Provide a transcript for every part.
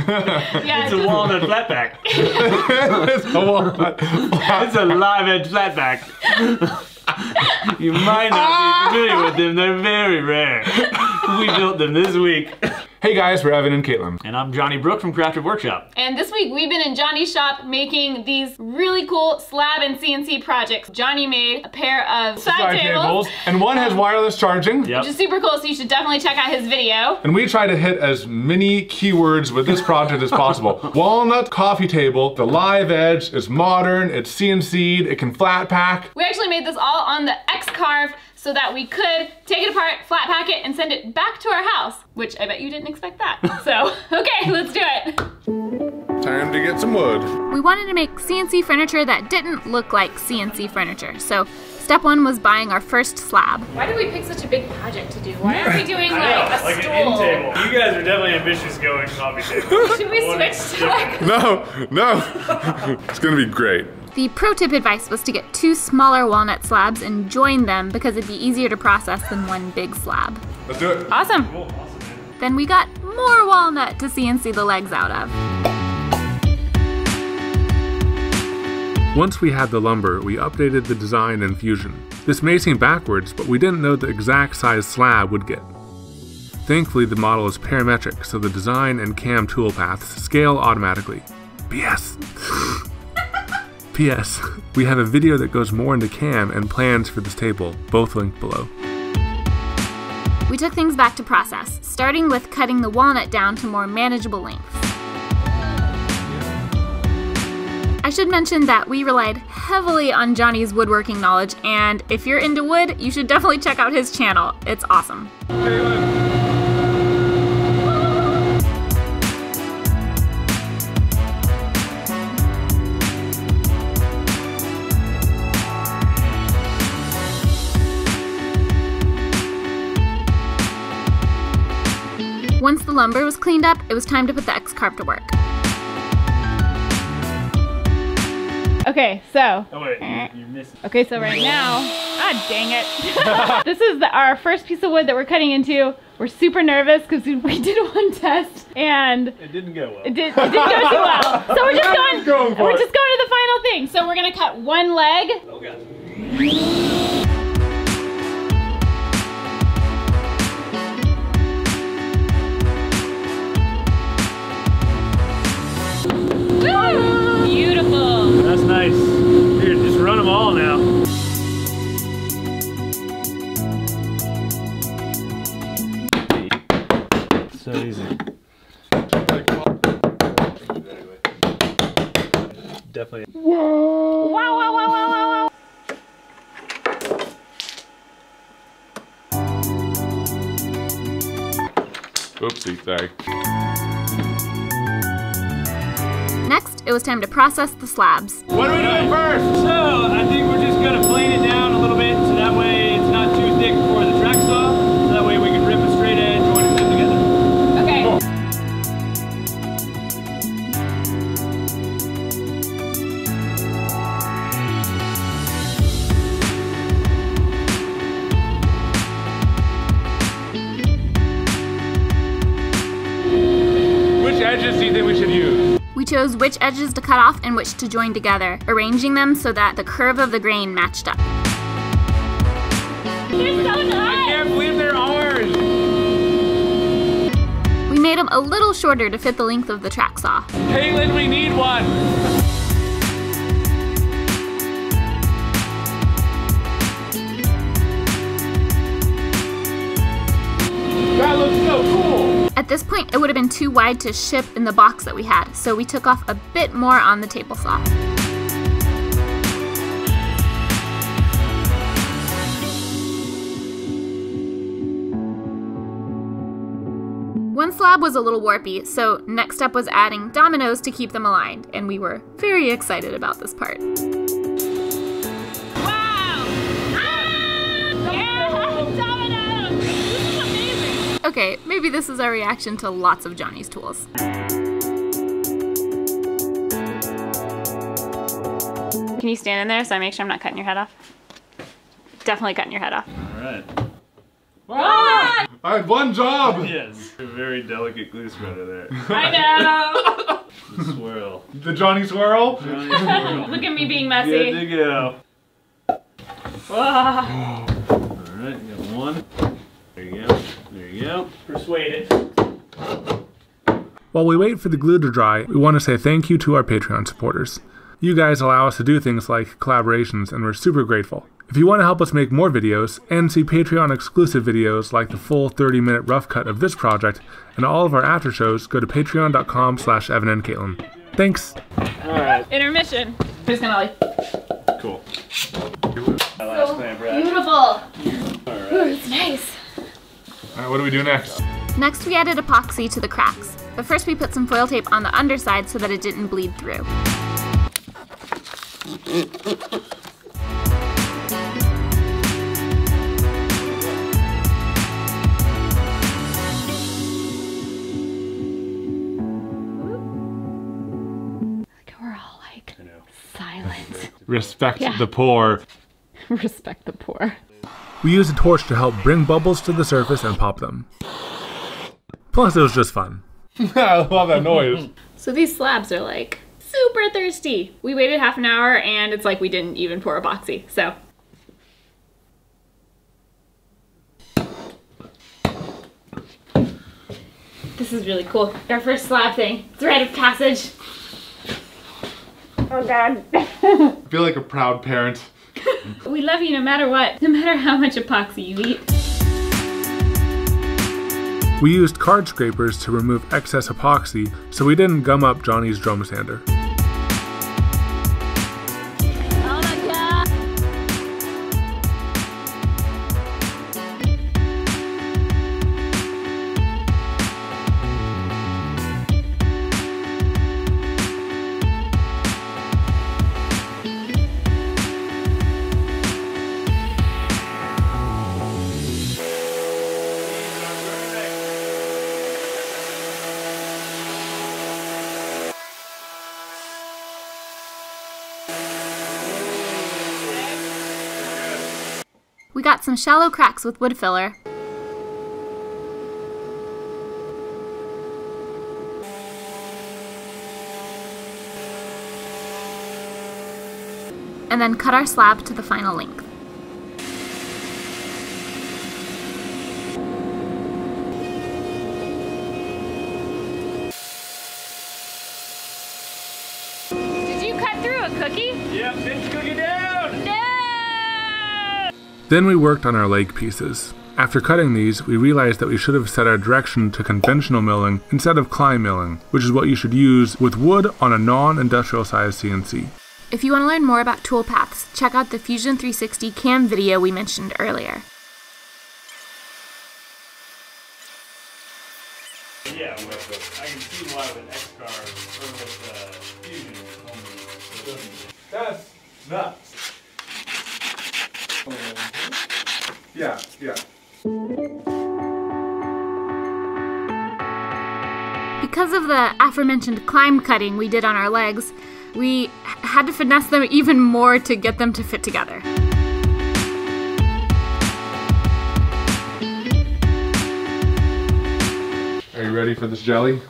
Yeah, it's a walnut flatback. It's a walnut. It's a live edge flatback. You might not be familiar with them, they're very rare. We built them this week. Hey guys, we're Evan and Katelyn. And I'm Johnny Brooke from Crafted Workshop. And this week we've been in Johnny's shop making these really cool slab and CNC projects. Johnny made a pair of side tables. And one has wireless charging. Yep. Which is super cool, so you should definitely check out his video. And we try to hit as many keywords with this project as possible. Walnut coffee table, the live edge, is modern, it's CNC'd, it can flat pack. We actually made this all on the X-Carve so that we could take it apart, flat pack it, and send it back to our house, which I bet you didn't expect that. So, okay, let's do it. Time to get some wood. We wanted to make CNC furniture that didn't look like CNC furniture, so step one was buying our first slab. Why did we pick such a big project to do? Why aren't we doing like a like stool? an end table. You guys are definitely ambitious going coffee table. Should we switch to like... No. It's gonna be great. The pro tip advice was to get 2 smaller walnut slabs and join them because it'd be easier to process than one big slab. Let's do it. Awesome. Cool, awesome, man. Then we got more walnut to CNC the legs out of. Once we had the lumber, we updated the design in Fusion. This may seem backwards, but we didn't know the exact size slab would get. Thankfully, the model is parametric, so the design and cam toolpaths scale automatically. BS. P.S. We have a video that goes more into cam and plans for this table, both linked below. We took things back to process, starting with cutting the walnut down to more manageable lengths. I should mention that we relied heavily on Johnny's woodworking knowledge, and if you're into wood, you should definitely check out his channel. It's awesome. Once the lumber was cleaned up, it was time to put the X-Carve to work. Okay, so. Oh wait, you're missing. Okay, so right now, dang it. This is our first piece of wood that we're cutting into. We're super nervous because we did one test and it didn't go well. It didn't go too well. So we're just going to the final thing. So we're gonna cut one leg. Oh god. Beautiful. That's nice. Here, just run them all now. So easy. Definitely. Whoa! Wow, wow, wow, wow, wow, wow. Oopsie, sorry. Next, it was time to process the slabs. What are we doing first? So, I think we're just gonna plane it down a little bit so that way it's not too thick for the track saw. So that way we can rip a straight edge, join it together. Okay. Cool. Which edges do you think we should use? We chose which edges to cut off and which to join together, arranging them so that the curve of the grain matched up. They're so nice. I can't believe they're ours! We made them a little shorter to fit the length of the track saw. Katelyn, we need one! That looks so cool! At this point, it would have been too wide to ship in the box that we had, so we took off a bit more on the table saw. One slab was a little warpy, so next step was adding dominoes to keep them aligned, and we were very excited about this part. Wow! Yeah! Dominoes! This is amazing! Okay, maybe this is our reaction to lots of Johnny's tools. Can you stand in there so I make sure I'm not cutting your head off? Definitely cutting your head off. Alright. Ah! I had one job! Yes. A very delicate glue spreader there. I know. Swirl. The Johnny Swirl? Johnny swirl. Look at me being messy. Good to go. Whoa. Alright, you got one. There you go. There you go. Persuaded. While we wait for the glue to dry, we want to say thank you to our Patreon supporters. You guys allow us to do things like collaborations, and we're super grateful. If you want to help us make more videos and see Patreon exclusive videos like the full 30-minute rough cut of this project and all of our after shows, go to patreon.com/EvanandKatelyn. Thanks! Alright. Intermission. Who's gonna like? Cool. My last clamp, right? Beautiful. Alright. Ooh, it's nice. Alright, what do we do next? Next, we added epoxy to the cracks. But first we put some foil tape on the underside so that it didn't bleed through. We're all like silent. Respect Yeah. the poor. Respect the poor. We used a torch to help bring bubbles to the surface and pop them. Plus, it was just fun. I love that noise. So these slabs are like super thirsty. We waited half an hour and it's like we didn't even pour epoxy, so. This is really cool. Our first slab thing. It's a rite of passage. Oh God. I feel like a proud parent. We love you no matter what, no matter how much epoxy you eat. We used card scrapers to remove excess epoxy so we didn't gum up Johnny's drum sander. Oh my God. We got some shallow cracks with wood filler. And then cut our slab to the final length. Did you cut through a cookie? Yep, bitch, cookie down! No! Then we worked on our leg pieces. After cutting these, we realized that we should have set our direction to conventional milling instead of climb milling, which is what you should use with wood on a non-industrial size CNC. If you want to learn more about tool paths, check out the Fusion 360 cam video we mentioned earlier. Yeah, with I can see why with X-Carve or with Fusion only. That's nuts. Yeah. Because of the aforementioned climb cutting we did on our legs, we had to finesse them even more to get them to fit together. Are you ready for this jelly?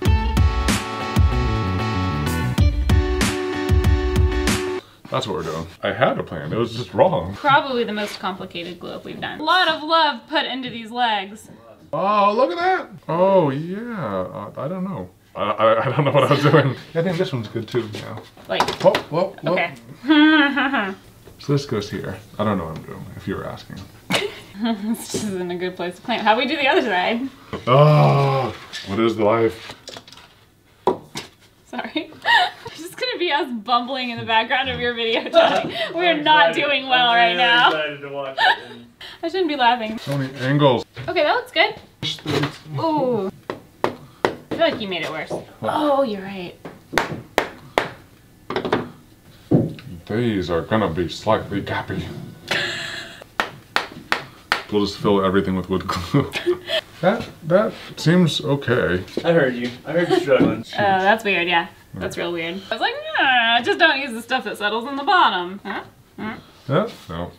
That's what we're doing. I had a plan, it was just wrong. Probably the most complicated glue up we've done. A lot of love put into these legs. Oh, look at that! Oh, yeah. I don't know. I don't know what I was doing. I think this one's good too, yeah. Like, Whoa. okay. So this goes here. I don't know what I'm doing, if you were asking. This just isn't a good place to plant. How we do the other side? Oh, what is life? Sorry. It's just gonna be us bumbling in the background of your video, Johnny. We're not doing well right now. I'm excited to watch it. I shouldn't be laughing. So many angles. Okay, that looks good. Ooh. I feel like you made it worse. Oh, you're right. These are gonna be slightly gappy. We'll just fill everything with wood glue. That seems okay. I heard you. I heard you struggling. Oh, that's weird, yeah. That's real weird. I was like, nah, just don't use the stuff that settles on the bottom. Huh? Yeah? No.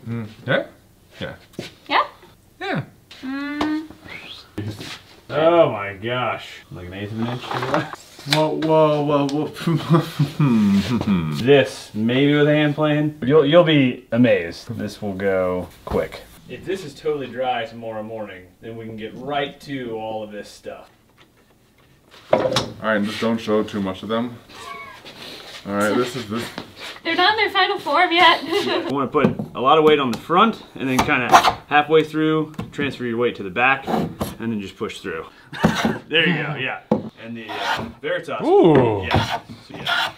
Yeah? Yeah. Yeah? Yeah. Oh my gosh. Like an eighth of an inch? Whoa. This, maybe with a hand plane, but you'll be amazed. This will go quick. If this is totally dry tomorrow morning, then we can get right to all of this stuff. Alright, just don't show too much of them. Alright, this. They're not in their final form yet. You want to put a lot of weight on the front, and then kind of halfway through, transfer your weight to the back, and then just push through. There you go, yeah. And the Veritas. Ooh. Yeah. So, yeah.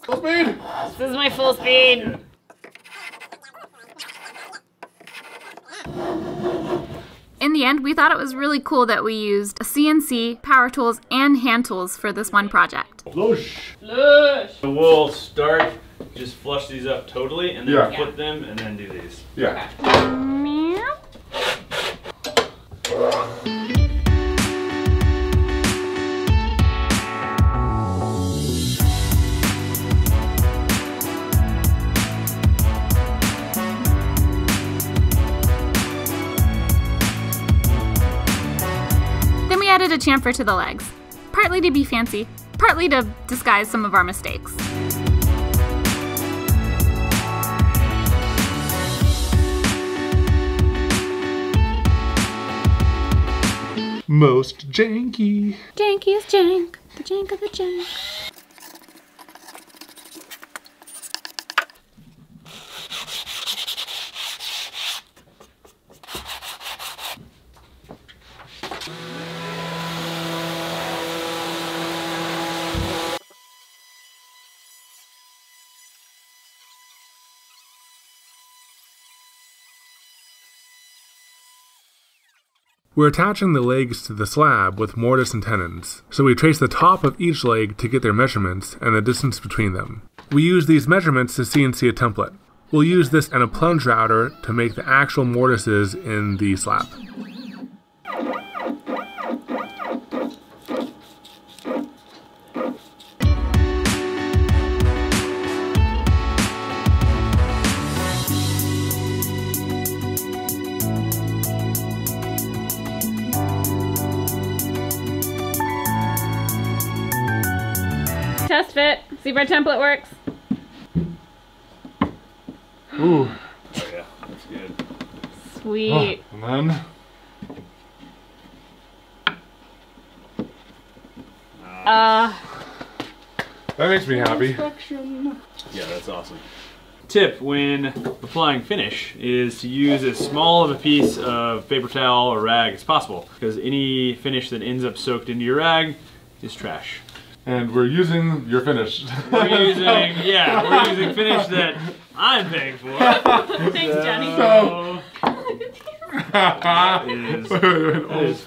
Full speed! This is my full speed. In the end, we thought it was really cool that we used CNC, power tools, and hand tools for this one project. Flush. So we'll start, just flush these up totally, and then flip them, and then do these. Yeah. Then we added a chamfer to the legs, partly to be fancy, partly to disguise some of our mistakes. Most janky. Janky is jank, the jank of the jank. We're attaching the legs to the slab with mortise and tenons, so we trace the top of each leg to get their measurements and the distance between them. We use these measurements to CNC a template. We'll use this and a plunge router to make the actual mortises in the slab. Test fit, see if our template works. Ooh. Oh yeah, that's good. Sweet. Oh, and then that makes me happy. Yeah, that's awesome. Tip when applying finish is to use as small of a piece of paper towel or rag as possible, because any finish that ends up soaked into your rag is trash. And we're using your finish. We're using finish that I'm paying for. Thanks, Johnny.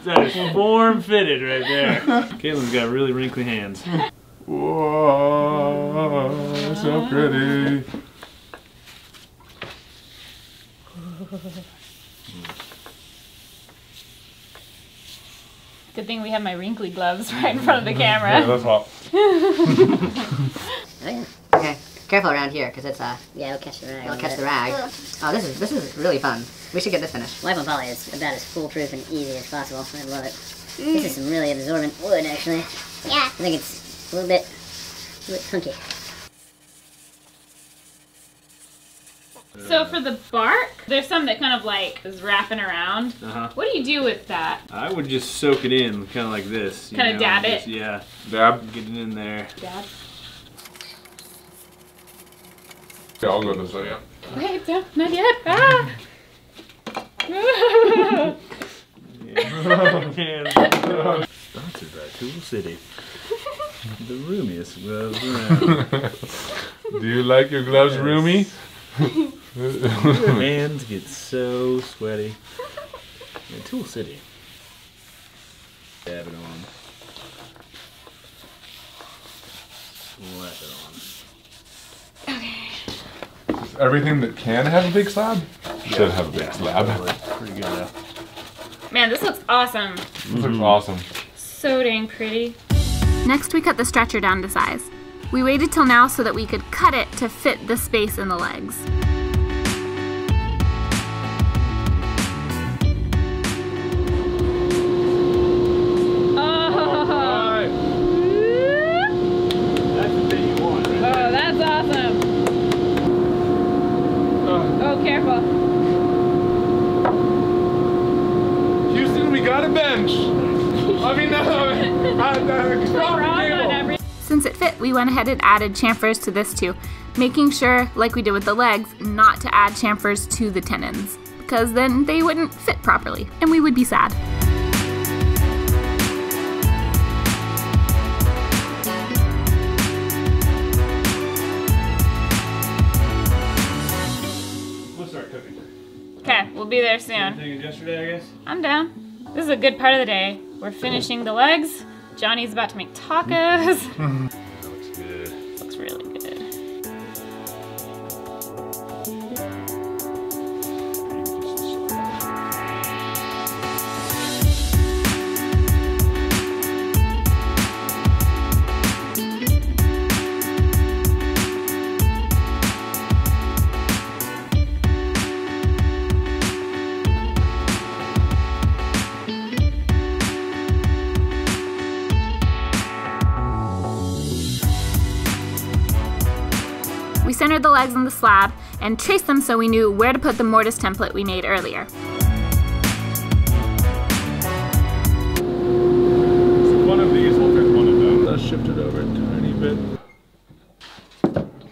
That is form fitted right there. Katelyn's got really wrinkly hands. Whoa, so pretty. Good thing we have my wrinkly gloves right in front of the camera. Yeah, that's hot. Okay, careful around here, because it's Yeah, it'll catch the rag. it'll catch the rag. Oh, this is really fun. We should get this finished. Life on Poly is about as foolproof and easy as possible. I love it. This is some really absorbent wood, actually. Yeah. I think it's a little bit funky. So for the bark, there's some that kind of like is wrapping around. What do you do with that? I would just soak it in, kind of like this. Kind of dab it? Yeah. Dab. Get it in there. Dab? Yeah, I'll go this way, yeah. Wait, not yet. Ah! Sponsored by Tool City. The roomiest gloves around. Do you like your gloves roomy? Your hands get so sweaty. Yeah, Tool City. Dab it on. Slap it on. Is everything that can have a big slab should have a big slab. Pretty good though. Man, this looks awesome. This looks awesome. So dang pretty. Next, we cut the stretcher down to size. We waited till now so that we could cut it to fit the space in the legs. At a bench. I mean, Since it fit, we went ahead and added chamfers to this too, making sure, like we did with the legs, not to add chamfers to the tenons, because then they wouldn't fit properly, and we would be sad. We'll start cooking. Okay, we'll be there soon. Same thing as yesterday, I guess. I'm down. This is a good part of the day. We're finishing the legs. Johnny's about to make tacos. That looks good. Looks really good. We centered the legs on the slab and traced them so we knew where to put the mortise template we made earlier. One of these will fit one of them. Let's shift it over a tiny bit.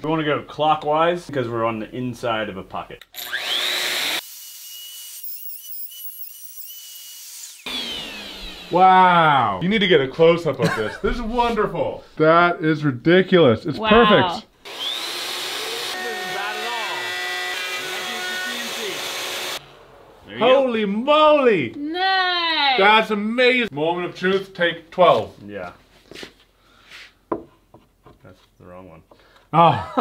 We want to go clockwise because we're on the inside of a pocket. Wow. You need to get a close-up of this. This is wonderful. That is ridiculous. It's perfect. Holy moly! Nice! That's amazing. Moment of truth, take 12. Yeah. That's the wrong one. Oh.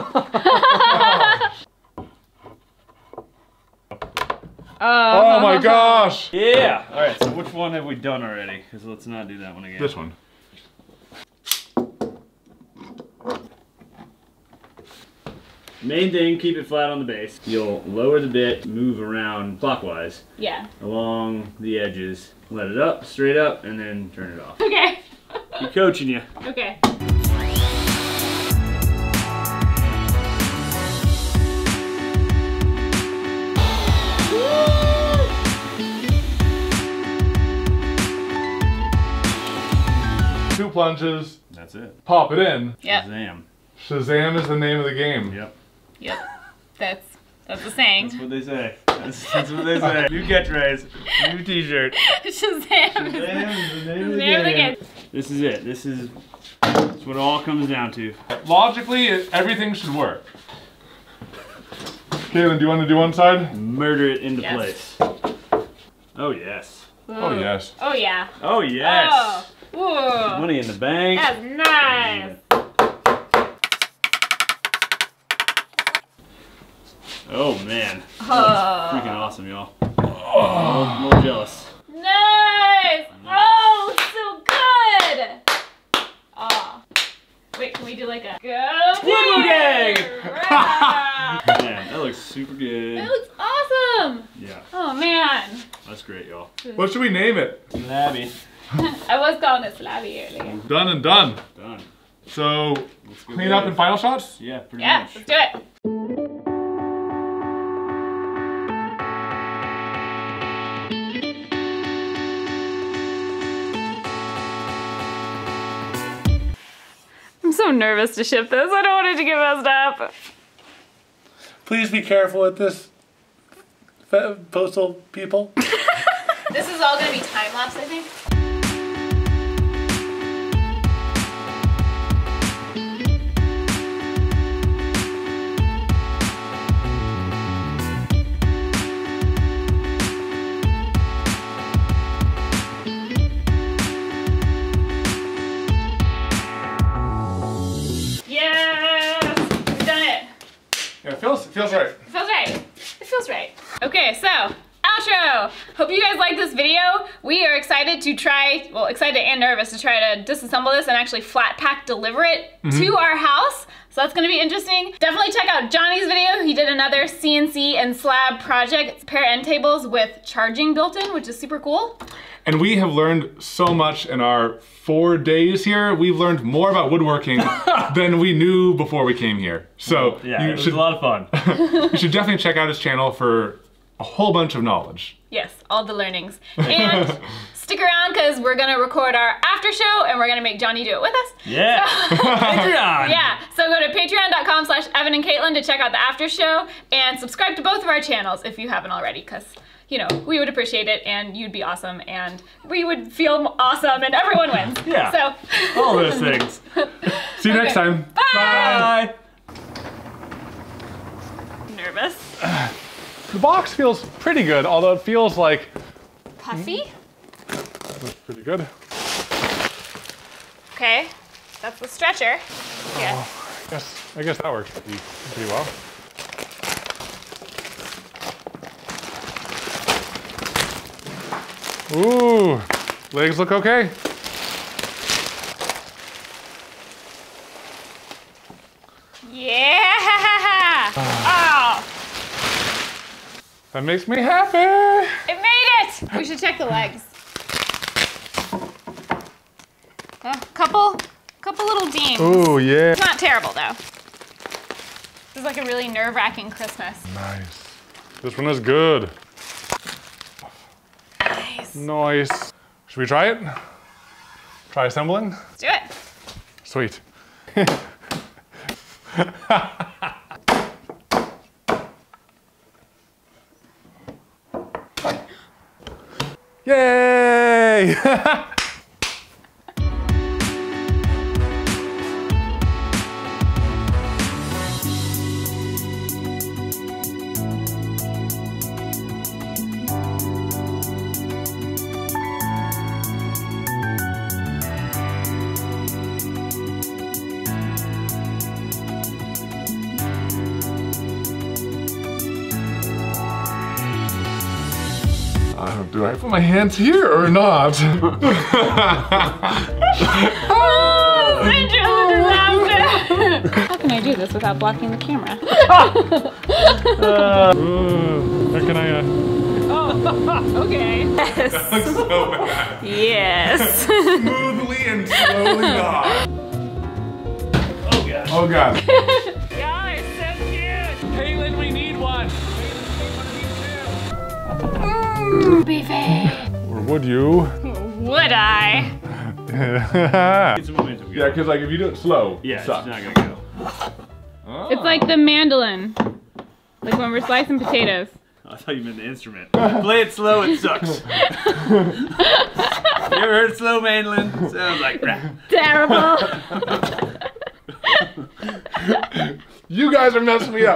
Oh my gosh! Yeah! Alright, so which one have we done already? Because let's not do that one again. This one. Main thing, keep it flat on the base. You'll lower the bit, move around clockwise Yeah. along the edges. Let it up, straight up, and then turn it off. Okay. Keep coaching you. Okay. Two plunges, That's it. pop it in. Yep. Shazam. Shazam is the name of the game. Yep. Yep. That's the saying. That's what they say. That's what they say. New catchphrase. New t-shirt. Shazam. Shazam is the name of the game. This is it. This is what it all comes down to. Logically, everything should work. Katelyn, do you want to do one side? Murder it into Yes. place. Oh yes. Oh, yes. Oh yeah. Oh yes. Oh. Ooh. Money in the bank. That's nice. Oh man. Oh. That's freaking awesome, y'all. Oh, I'm a little jealous. Nice. Oh, so good. Oh. Wait, can we do like a go? Woodworking! Right. Man, that looks super good. That looks awesome. Yeah, Oh man. that's great, y'all. What should we name it? Labby. I was calling it slabby earlier. Done and done. Done. So, Let's go clean up get in it. final shots? Yeah, pretty Yeah, much. let's do it. I'm so nervous to ship this. I don't want it to get messed up. Please be careful with this, postal people. This is all gonna be time lapse, I think. Yeah, it feels right. It feels right. It feels right. Okay, so outro. Hope you guys like this video. We are excited to try, well, excited and nervous to try to disassemble this and actually flat pack deliver it to our house. So that's gonna be interesting. Definitely check out Johnny's video. He did another CNC and slab project. It's a pair of end tables with charging built in, which is super cool. And we have learned so much in our 4 days here. We've learned more about woodworking than we knew before we came here. So Yeah, you it was should, a lot of fun. you should definitely check out his channel for a whole bunch of knowledge. Yes, all the learnings. And stick around is we're gonna record our after show and we're gonna make Johnny do it with us. Yeah. Patreon. Yeah, so go to patreon.com/Evan and Katelyn to check out the after show and subscribe to both of our channels if you haven't already, because you know, we would appreciate it and you'd be awesome and we would feel awesome and everyone wins. Yeah. So all those things. See you next time. Bye. Bye. Nervous. The box feels pretty good, although it feels like Puffy. that's pretty good. Okay, that's the stretcher. Yeah. I guess that works pretty well. Ooh, legs look okay. Yeah! Oh! That makes me happy. It made it! We should check the legs. Couple little dings. Ooh, yeah. It's not terrible though. This is like a really nerve-wracking Christmas. Nice. This one is good. Nice. Nice. Should we try it? Try assembling? Let's do it. Sweet. Yay! Do I put my hands here or not? Oh, disaster! How can I do this without blocking the camera? How can I, Oh, okay. Yes. That looks so bad. Yes. Smoothly and slowly off. Oh god. Oh god. Y'all are so cute. Katelyn, we need one. Beefy. Or would you? Would I? Get some momentum. Yeah, because like if you do it slow, Yeah, it it's sucks. not gonna go. Oh. It's like the mandolin. Like when we're slicing potatoes. I thought you meant the instrument. Play it slow, it sucks. You ever heard slow mandolin? Sounds like crap. Terrible. You guys are messing me up.